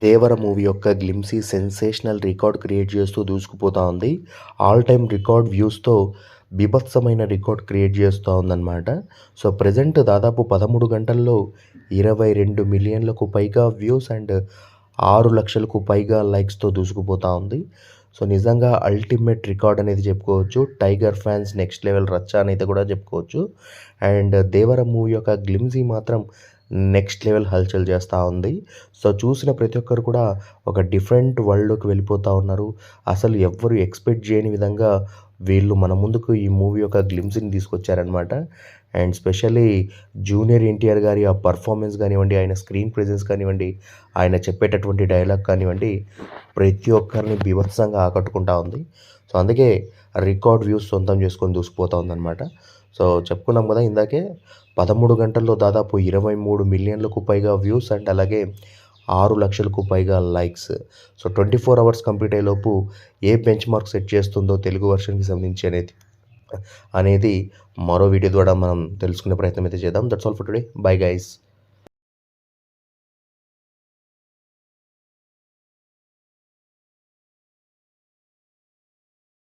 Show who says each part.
Speaker 1: దేవర movie యొక్క గ్లిమ్సీ sensational record create చేస్తూ దూసుకుపోతా ఉంది. ఆల్ టైమ్ రికార్డ్ వ్యూస్‌తో బీభత్సమైన రికార్డ్ క్రియేట్ చేస్తూ ఉందన్నమాట. సో, ప్రెజెంట్ దాదాపు 13 గంటల్లో 22,000,000లకు పైగా వ్యూస్ అండ్ 6,00,000కు పైగా లైక్స్‌తో దూసుకుపోతా ఉంది. సో, నిజంగా అల్టిమేట్ రికార్డ్ అనేది చెప్పుకోవచ్చు. టైగర్ ఫ్యాన్స్ నెక్స్ట్ లెవెల్ రచ్చ అనేది కూడా చెప్పుకోవచ్చు. అండ్ దేవర మూవీ యొక్క గ్లిమ్సీ మాత్రం నెక్స్ట్ లెవెల్ హల్చల్ చేస్తూ ఉంది. సో, చూసిన ప్రతి ఒక్కరు కూడా ఒక డిఫరెంట్ వరల్డ్‌లోకి వెళ్ళిపోతూ ఉన్నారు. అసలు ఎవ్వరు ఎక్స్‌పెక్ట్ చేయని విధంగా వీళ్ళు మన ముందుకు ఈ మూవీ యొక్క గ్లిమ్స్‌ని తీసుకొచ్చారనమాట. అండ్ స్పెషల్లీ జూనియర్ ఎన్టీఆర్ గారి ఆ పర్ఫార్మెన్స్ కానివ్వండి, ఆయన స్క్రీన్ ప్రెజెన్స్ కానివ్వండి, ఆయన చెప్పేటటువంటి డైలాగ్ కానివ్వండి, ప్రతి ఒక్కరిని బీభత్సంగా ఆకట్టుకుంటా ఉంది. సో, అందుకే రికార్డ్ వ్యూస్ సొంతం చేసుకొని దూసుకుపోతా ఉందనమాట. సో, చెప్పుకున్నాం కదా ఇందాకే 13 గంటల్లో దాదాపు 23,000,000లకు పైగా వ్యూస్ అండ్ అలాగే 6,00,000కు పైగా లైక్స్. సో, 24 అవర్స్ కంప్లీట్ అయ్యేలోపు ఏ బెంచ్ మార్క్ సెట్ చేస్తుందో తెలుగు వెర్షన్‌కి సంబంధించి అనేది మరో వీడియో ద్వారా మనం తెలుసుకునే ప్రయత్నం అయితే చేద్దాం. That's all for today. Bye guys.